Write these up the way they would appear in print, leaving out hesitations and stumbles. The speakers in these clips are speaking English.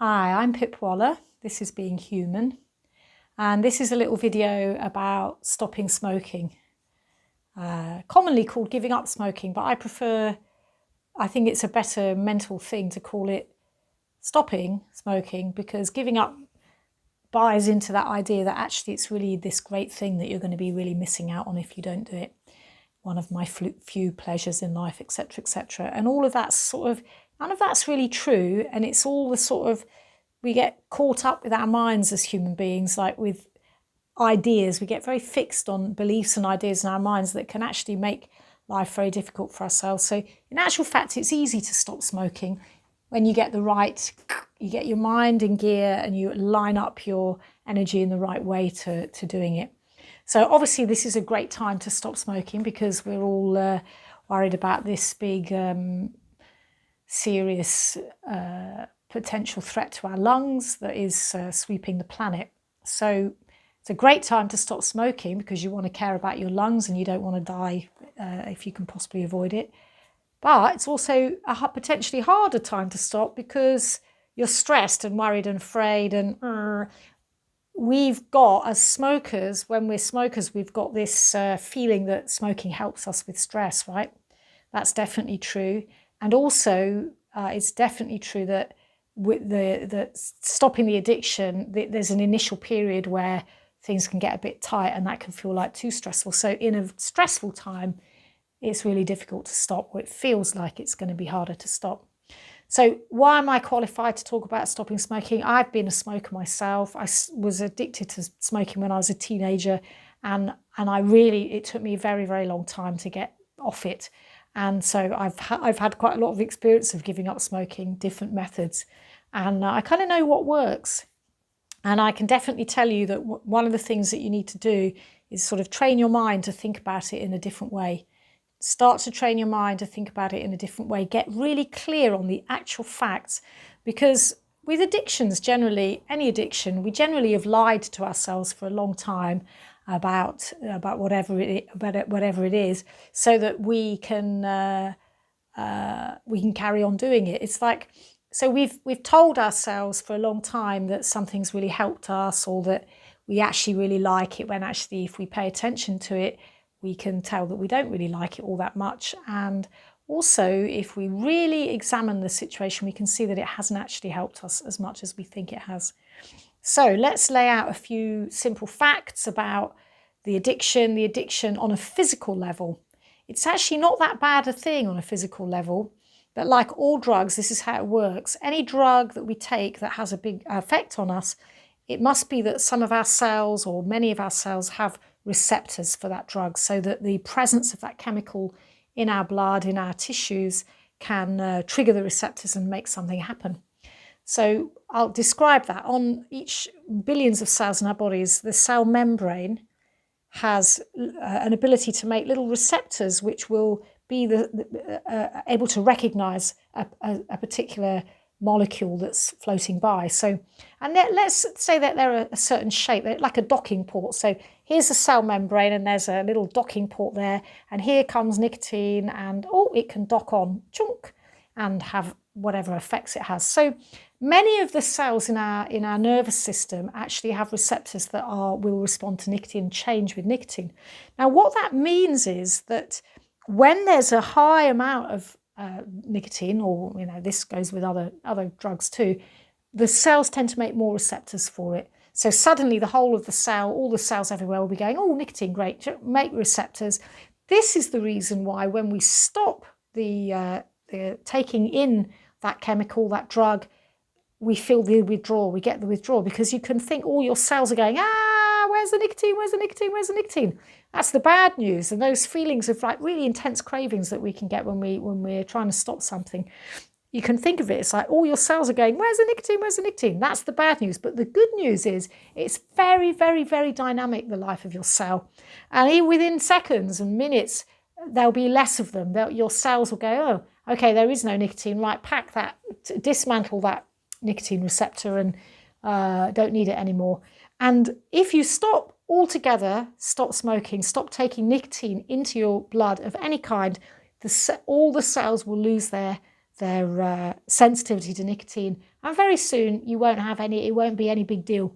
Hi, I'm Pip Waller. This is Being Human, and this is a little video about stopping smoking, commonly called giving up smoking, but I think it's a better mental thing to call it stopping smoking, because giving up buys into that idea that actually it's really this great thing that you're going to be really missing out on if you don't do it. One of my few pleasures in life, etc., etc. And all of that's none of that's really true. And it's all the we get caught up with our minds as human beings, like with ideas. We get very fixed on beliefs and ideas in our minds that can actually make life very difficult for ourselves. So in actual fact, it's easy to stop smoking when you get you get your mind in gear and you line up your energy in the right way to doing it. So obviously this is a great time to stop smoking because we're all worried about this big serious potential threat to our lungs that is sweeping the planet. So it's a great time to stop smoking because you want to care about your lungs and you don't want to die if you can possibly avoid it. But it's also a potentially harder time to stop because you're stressed and worried and afraid, and we've got, as smokers, when we're smokers, we've got this feeling that smoking helps us with stress, right? That's definitely true. And also, it's definitely true that with the stopping the addiction, there's an initial period where things can get a bit tight and that can feel like too stressful. So in a stressful time, it's really difficult to stop, or it feels like it's going to be harder to stop. So why am I qualified to talk about stopping smoking? I've been a smoker myself. I was addicted to smoking when I was a teenager, and it took me a very, very long time to get off it. And so I've had quite a lot of experience of giving up smoking, different methods, and I kind of know what works. And I can definitely tell you that one of the things that you need to do is sort of train your mind to think about it in a different way. Start to train your mind to think about it in a different way. Get really clear on the actual facts, because with addictions, generally, any addiction, we generally have lied to ourselves for a long time about whatever it is, so that we can carry on doing it. It's like, so we've told ourselves for a long time that something's really helped us, or that we actually really like it, when actually, if we pay attention to it, we can tell that we don't really like it all that much. And also, if we really examine the situation, we can see that it hasn't actually helped us as much as we think it has. So let's lay out a few simple facts about the addiction on a physical level. It's actually not that bad a thing on a physical level, but like all drugs, this is how it works. Any drug that we take that has a big effect on us, it must be that some of our cells, or many of our cells, have receptors for that drug, so that the presence of that chemical in our blood, in our tissues, can trigger the receptors and make something happen. So I'll describe that. On each billions of cells in our bodies, the cell membrane has an ability to make little receptors which will be able to recognize a particular molecule that's floating by. So, and let's say that they're a certain shape, they're like a docking port. So here's the cell membrane and there's a little docking port there, and here comes nicotine, and it can dock on, chunk, and have whatever effects it has. So many of the cells in our nervous system actually have receptors that will respond to nicotine and change with nicotine. Now what that means is that when there's a high amount of nicotine, or this goes with other drugs too, the cells tend to make more receptors for it. So suddenly the whole of the cell, all the cells everywhere, will be going, oh, nicotine, great, make receptors. This is the reason why when we stop the taking in that chemical, that drug, we feel the withdrawal, we get the withdrawal, because you can think all your cells are going, where's the nicotine, where's the nicotine, where's the nicotine? That's the bad news. And those feelings of like really intense cravings that we can get when we're trying to stop something, you can think of it, it's like all your cells are going, where's the nicotine, where's the nicotine? That's the bad news. But the good news is it's very, very, very dynamic, the life of your cell. And within seconds and minutes, there'll be less of them. Your cells will go, oh, okay, there is no nicotine, right, pack that, dismantle that nicotine receptor, and don't need it anymore. And if you stop altogether, stop smoking, stop taking nicotine into your blood of any kind, all the cells will lose their sensitivity to nicotine, And very soon you won't have any, it won't be any big deal.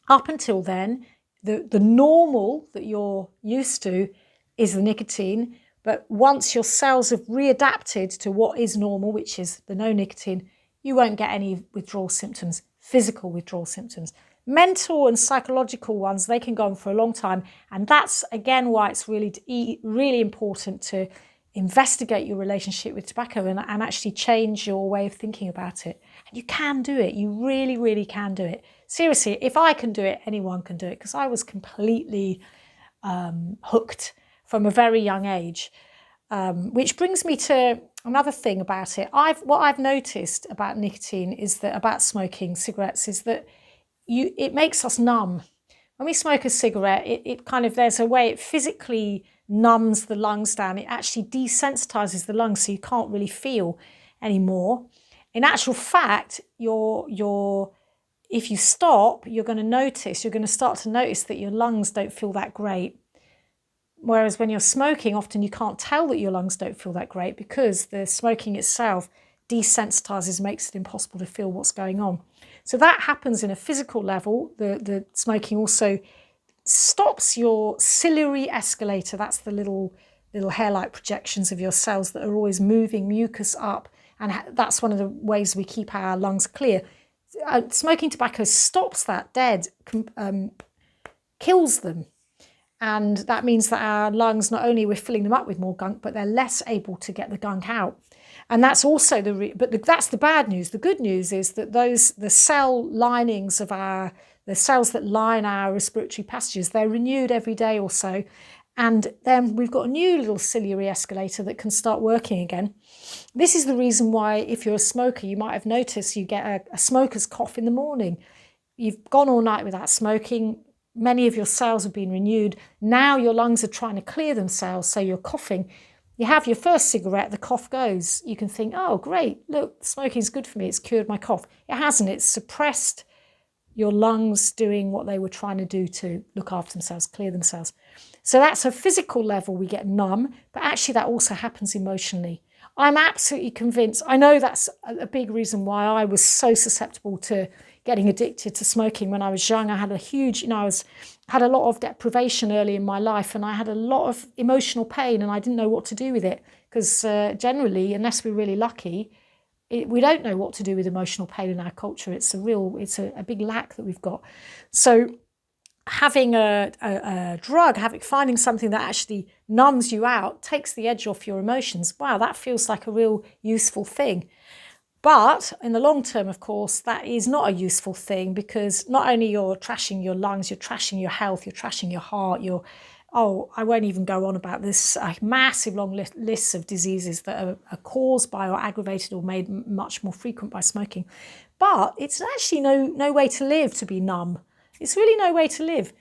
Up until then, the normal that you're used to is the nicotine. But once your cells have readapted to what is normal, which is the no nicotine, you won't get any withdrawal symptoms, physical withdrawal symptoms. Mental and psychological ones, they can go on for a long time. And that's, again, why it's really important to investigate your relationship with tobacco and actually change your way of thinking about it. And you can do it. You really, really can do it. Seriously, if I can do it, anyone can do it, because I was completely hooked from a very young age. Which brings me to another thing about it. What I've noticed about nicotine is that, about smoking cigarettes, is that it makes us numb. When we smoke a cigarette, it kind of, there's a way it physically numbs the lungs down. It actually desensitizes the lungs, so you can't really feel anymore. In actual fact, if you stop, you're going to start to notice that your lungs don't feel that great. Whereas when you're smoking, often you can't tell that your lungs don't feel that great, because the smoking itself desensitizes, makes it impossible to feel what's going on. So that happens in a physical level. The smoking also stops your ciliary escalator. That's the little hair-like projections of your cells that are always moving mucus up. And that's one of the ways we keep our lungs clear. Smoking tobacco stops that dead, kills them. And that means that our lungs, not only we're filling them up with more gunk, but they're less able to get the gunk out. And that's also that's the bad news. The good news is that the cell linings of the cells that line our respiratory passages, they're renewed every day or so. And then we've got a new little ciliary escalator that can start working again. This is the reason why, if you're a smoker, you might have noticed you get a smoker's cough in the morning. You've gone all night without smoking. Many of your cells have been renewed. Now your lungs are trying to clear themselves, so you're coughing. You have your first cigarette, the cough goes. You can think, oh, great, look, smoking's good for me. It's cured my cough. It hasn't. It's suppressed your lungs doing what they were trying to do to look after themselves, clear themselves. So that's a physical level, we get numb, but actually that also happens emotionally. I'm absolutely convinced. I know that's a big reason why I was so susceptible to getting addicted to smoking when I was young. I had a huge, had a lot of deprivation early in my life, and I had a lot of emotional pain, and I didn't know what to do with it, because generally, unless we're really lucky, we don't know what to do with emotional pain in our culture. It's a big lack that we've got. So having a drug, finding something that actually numbs you out, takes the edge off your emotions. Wow, that feels like a real useful thing. But in the long term, of course, that is not a useful thing, because not only you're trashing your lungs, you're trashing your health, you're trashing your heart, I won't even go on about this massive long list of diseases that are caused by or aggravated or made much more frequent by smoking. But it's actually no way to live, to be numb. It's really no way to live.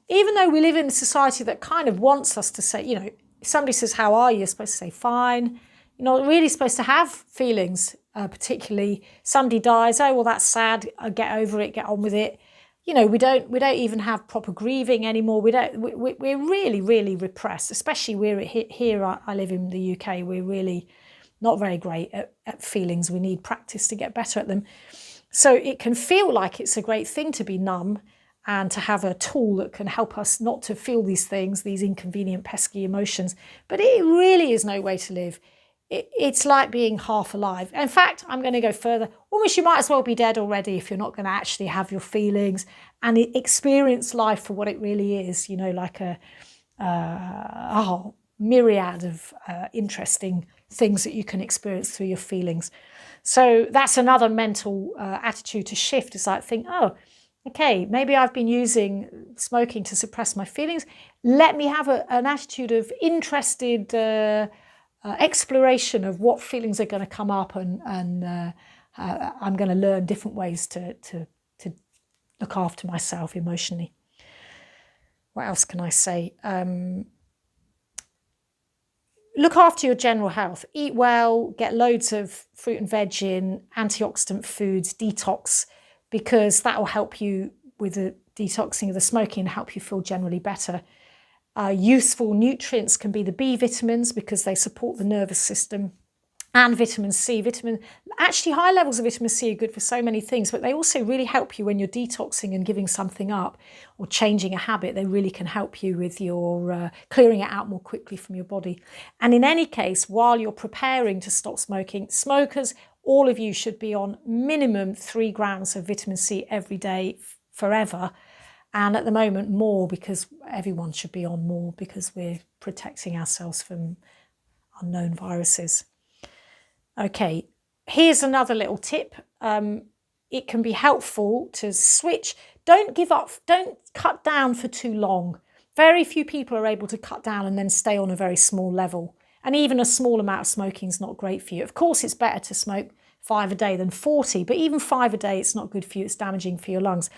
Even though we live in a society that kind of wants us to say, if somebody says, how are you? You're supposed to say, fine. You're not really supposed to have feelings, particularly somebody dies. Oh, well, that's sad. Get over it. Get on with it. We don't even have proper grieving anymore. We're really, really repressed, especially here. I live in the UK. We're really not very great at feelings. We need practice to get better at them. So it can feel like it's a great thing to be numb and to have a tool that can help us not to feel these things, these inconvenient, pesky emotions. But it really is no way to live. It's like being half alive. In fact, I'm going to go further. Almost you might as well be dead already if you're not going to actually have your feelings and experience life for what it really is, like a myriad of interesting things that you can experience through your feelings. So that's another mental attitude to shift. It's like, think, oh, okay, maybe I've been using smoking to suppress my feelings. Let me have an attitude of interested exploration of what feelings are going to come up, and I'm going to learn different ways to look after myself emotionally. What else can I say? Look after your general health. Eat well, get loads of fruit and veg in, antioxidant foods, detox, because that will help you with the detoxing of the smoking and help you feel generally better. Useful nutrients can be the B vitamins, because they support the nervous system. and vitamin C. Actually, high levels of vitamin C are good for so many things, but they also really help you when you're detoxing and giving something up or changing a habit. They really can help you with your clearing it out more quickly from your body. And in any case, while you're preparing to stop smoking, smokers, all of you should be on minimum 3 grams of vitamin C every day forever. And at the moment, more, because everyone should be on more because we're protecting ourselves from unknown viruses. Okay, here's another little tip. It can be helpful to switch. Don't give up. Don't cut down for too long. Very few people are able to cut down and then stay on a very small level. And even a small amount of smoking is not great for you. Of course, it's better to smoke 5 a day than 40, but even 5 a day, it's not good for you. It's damaging for your lungs.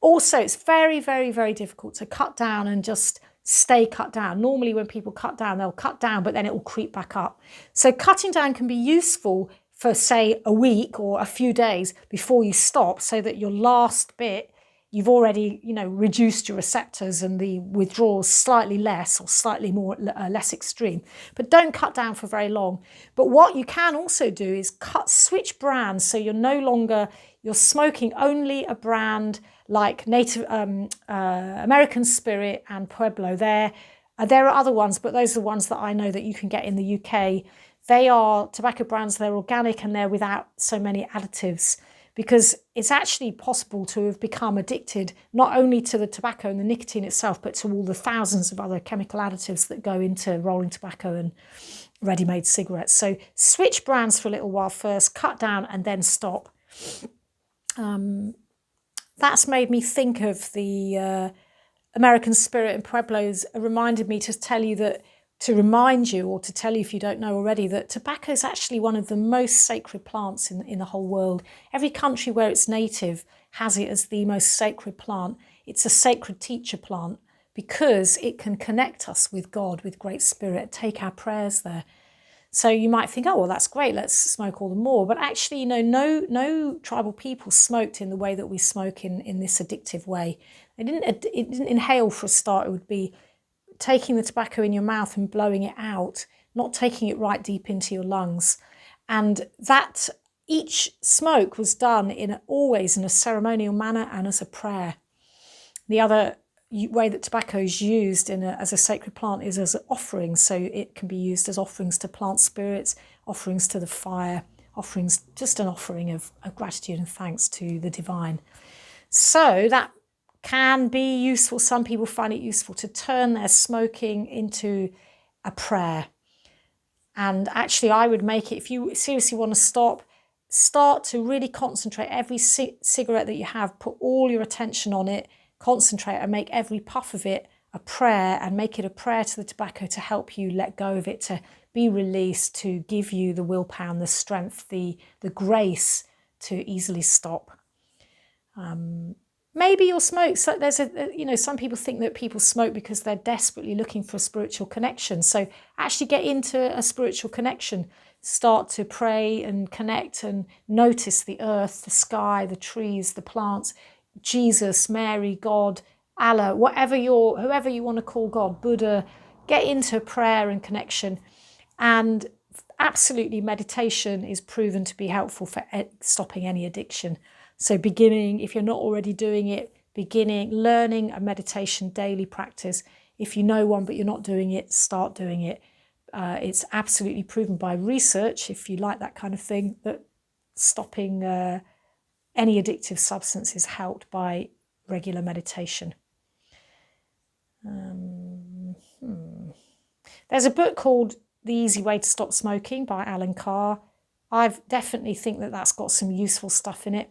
Also, it's very, very, very difficult to cut down and just stay cut down. Normally when people cut down, they'll cut down, but then it will creep back up. So cutting down can be useful for, say, a week or a few days before you stop, so that your last bit, you've already, reduced your receptors and the withdrawals slightly less or slightly more less extreme. But don't cut down for very long. But what you can also do is switch brands, so you're smoking only a brand like Native American Spirit and Pueblo. There are other ones, but those are the ones that I know that you can get in the UK. They are tobacco brands, they're organic, and they're without so many additives, because it's actually possible to have become addicted not only to the tobacco and the nicotine itself, but to all the thousands of other chemical additives that go into rolling tobacco and ready-made cigarettes. So switch brands for a little while first, cut down, and then stop. That's made me think of the American Spirit and Pueblos. Reminded me to remind you, or to tell you if you don't know already, that tobacco is actually one of the most sacred plants in the whole world. Every country where it's native has it as the most sacred plant. It's a sacred teacher plant because it can connect us with God, with Great Spirit, take our prayers there. So you might think, oh, well, that's great, let's smoke all the more. But actually, no tribal people smoked in the way that we smoke in this addictive way. It didn't inhale for a start. It would be taking the tobacco in your mouth and blowing it out, not taking it right deep into your lungs. And that each smoke was done always in a ceremonial manner and as a prayer. The other way that tobacco is used as a sacred plant is as offerings. So it can be used as offerings to plant spirits, offerings to the fire, just an offering of gratitude and thanks to the divine. So that can be useful. Some people find it useful to turn their smoking into a prayer. And actually, I would make it, if you seriously want to start to really concentrate. Every cigarette that you have, put all your attention on it, concentrate, and make every puff of it a prayer, and make it a prayer to the tobacco to help you let go of it, to be released, to give you the willpower and the strength, the grace to easily stop. Maybe you'll smoke. So some people think that people smoke because they're desperately looking for a spiritual connection. So actually get into a spiritual connection. Start to pray and connect and notice the earth, the sky, the trees, the plants, Jesus, Mary, God, Allah, whoever you want to call God, Buddha. Get into prayer and connection. And absolutely, meditation is proven to be helpful for stopping any addiction. So if you're not already doing it, learning a meditation daily practice. If you know one but you're not doing it, start doing it. It's absolutely proven by research, if you like that kind of thing, that stopping any addictive substance is helped by regular meditation. There's a book called The Easy Way to Stop Smoking by Alan Carr. I definitely think that that's got some useful stuff in it.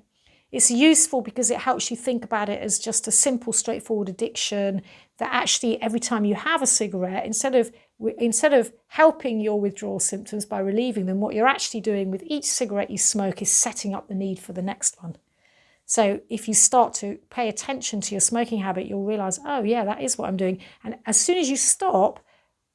It's useful because it helps you think about it as just a simple, straightforward addiction, that actually every time you have a cigarette, instead of helping your withdrawal symptoms by relieving them, what you're actually doing with each cigarette you smoke is setting up the need for the next one. So if you start to pay attention to your smoking habit, you'll realise, oh yeah, that is what I'm doing. And as soon as you stop,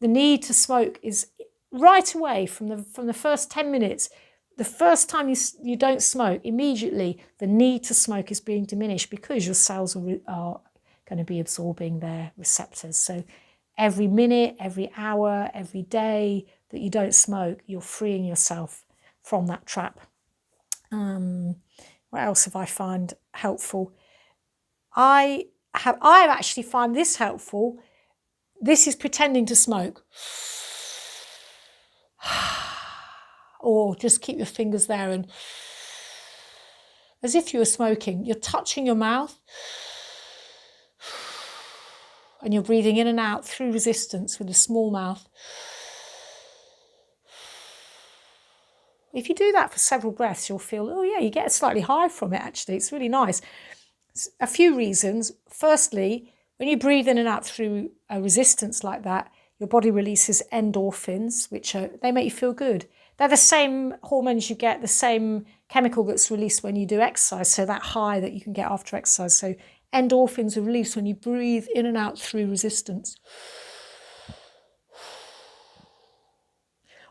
the need to smoke is right away from the first 10 minutes. The first time you don't smoke, immediately the need to smoke is being diminished because your cells are going to be absorbing their receptors. So every minute, every hour, every day, that you don't smoke, you're freeing yourself from that trap. What else have I found helpful? I actually find this helpful. This is pretending to smoke. Or just keep your fingers there and as if you were smoking. You're touching your mouth and you're breathing in and out through resistance with a small mouth. If you do that for several breaths, you'll feel, oh yeah, you get a slightly high from it actually. It's really nice. A few reasons. Firstly, when you breathe in and out through a resistance like that, your body releases endorphins, they make you feel good. They're the same hormones you get, the same chemical that's released when you do exercise, so that high that you can get after exercise. So endorphins are released when you breathe in and out through resistance.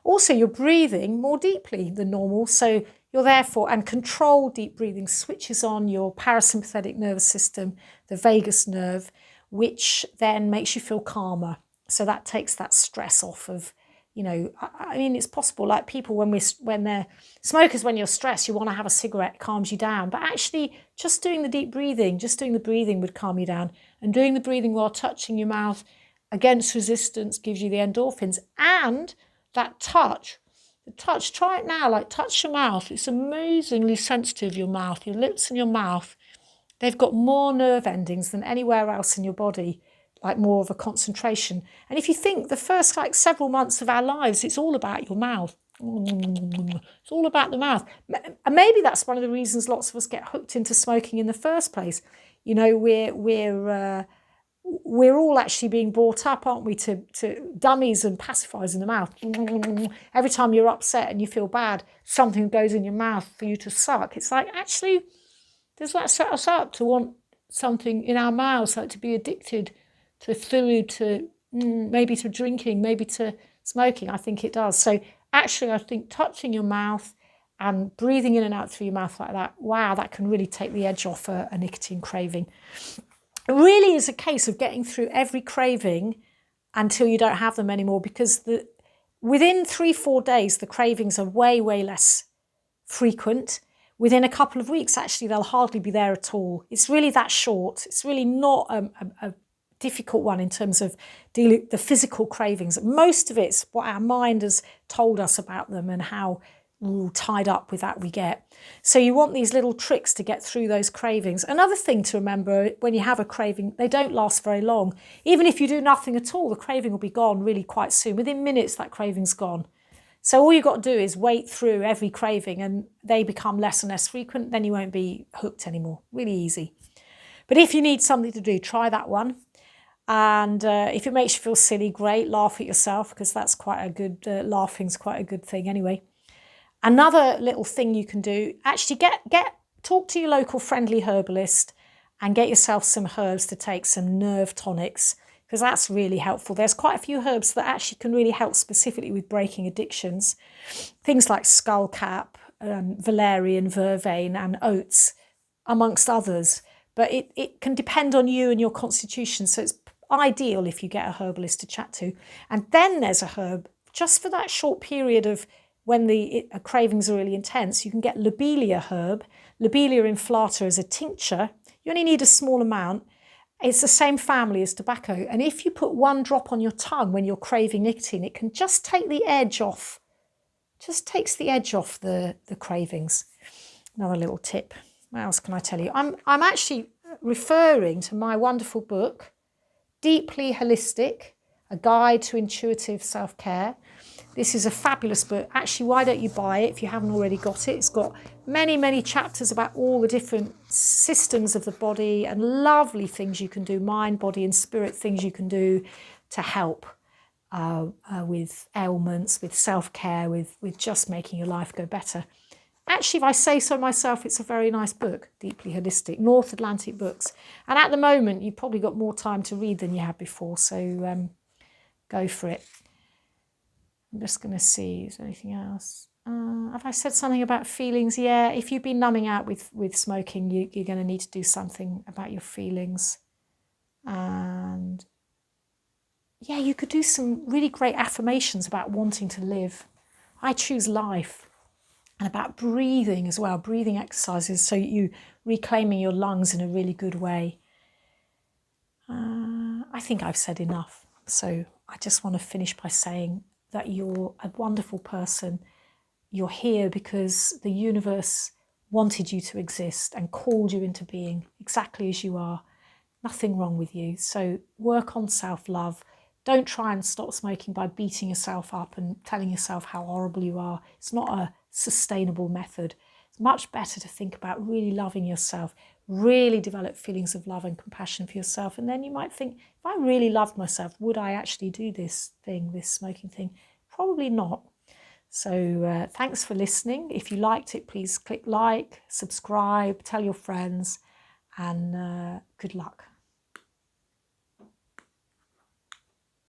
Also, you're breathing more deeply than normal, so you're therefore, and controlled deep breathing switches on your parasympathetic nervous system, the vagus nerve, which then makes you feel calmer. So that takes that stress off of, I mean, it's possible, like people when they're smokers, when you're stressed, you want to have a cigarette, it calms you down. But actually, just doing the deep breathing, just doing the breathing would calm you down. And doing the breathing while touching your mouth against resistance gives you the endorphins. And that touch, try it now, like touch your mouth. It's amazingly sensitive, your mouth, your lips and your mouth. They've got more nerve endings than anywhere else in your body, like more of a concentration. And if you think the first several months of our lives, it's all about your mouth. It's all about the mouth. And maybe that's one of the reasons lots of us get hooked into smoking in the first place. We're all actually being brought up, aren't we, to dummies and pacifiers in the mouth. Every time you're upset and you feel bad, something goes in your mouth for you to suck. It's like, actually, does that set us up to want something in our mouths, like to be addicted to food, to maybe to drinking, maybe to smoking? I think it does. So actually, I think touching your mouth and breathing in and out through your mouth like that, wow, that can really take the edge off a nicotine craving. It really is a case of getting through every craving until you don't have them anymore, because within 3-4 days, the cravings are way, way less frequent. Within a couple of weeks, actually, they'll hardly be there at all. It's really that short. It's really not a difficult one in terms of dealing with the physical cravings. Most of it's what our mind has told us about them and how tied up with that we get. So you want these little tricks to get through those cravings. Another thing to remember, when you have a craving, they don't last very long. Even if you do nothing at all, the craving will be gone really quite soon. Within minutes, that craving's gone. So all you've got to do is wait through every craving and they become less and less frequent. Then you won't be hooked anymore. Really easy. But if you need something to do, try that one. And if it makes you feel silly, great, laugh at yourself, because that's quite a good, laughing's quite a good thing anyway. Another little thing you can do, actually talk to your local friendly herbalist and get yourself some herbs to take, some nerve tonics, because that's really helpful. There's quite a few herbs that actually can really help specifically with breaking addictions. Things like skullcap, valerian, vervain and oats, amongst others. But it can depend on you and your constitution, so it's ideal if you get a herbalist to chat to. And then there's a herb, just for that short period of when the cravings are really intense, you can get lobelia herb. Lobelia inflata is a tincture. You only need a small amount. It's the same family as tobacco. And if you put 1 drop on your tongue when you're craving nicotine, it can just take the edge off. Just takes the edge off the cravings. Another little tip. What else can I tell you? I'm actually referring to my wonderful book, Deeply Holistic, A Guide to Intuitive Self-Care. This is a fabulous book. Actually, why don't you buy it if you haven't already got it? It's got many, many chapters about all the different systems of the body and lovely things you can do, mind, body and spirit, things you can do to help with ailments, with self-care, with just making your life go better. Actually, if I say so myself, it's a very nice book, Deeply Holistic, North Atlantic Books. And at the moment, you've probably got more time to read than you had before, so go for it. I'm just going to see, is there anything else? Have I said something about feelings? Yeah, if you've been numbing out with smoking, you're going to need to do something about your feelings. And yeah, you could do some really great affirmations about wanting to live. I choose life. And about breathing as well, breathing exercises, so you reclaiming your lungs in a really good way. I think I've said enough. So I just want to finish by saying that you're a wonderful person. You're here because the universe wanted you to exist and called you into being exactly as you are. Nothing wrong with you. So work on self-love. Don't try and stop smoking by beating yourself up and telling yourself how horrible you are. It's not a sustainable method. It's much better to think about really loving yourself, really develop feelings of love and compassion for yourself. And then you might think, if I really loved myself, would I actually do this thing, this smoking thing? Probably not. So thanks for listening. If you liked it, please click like, subscribe, tell your friends, and good luck.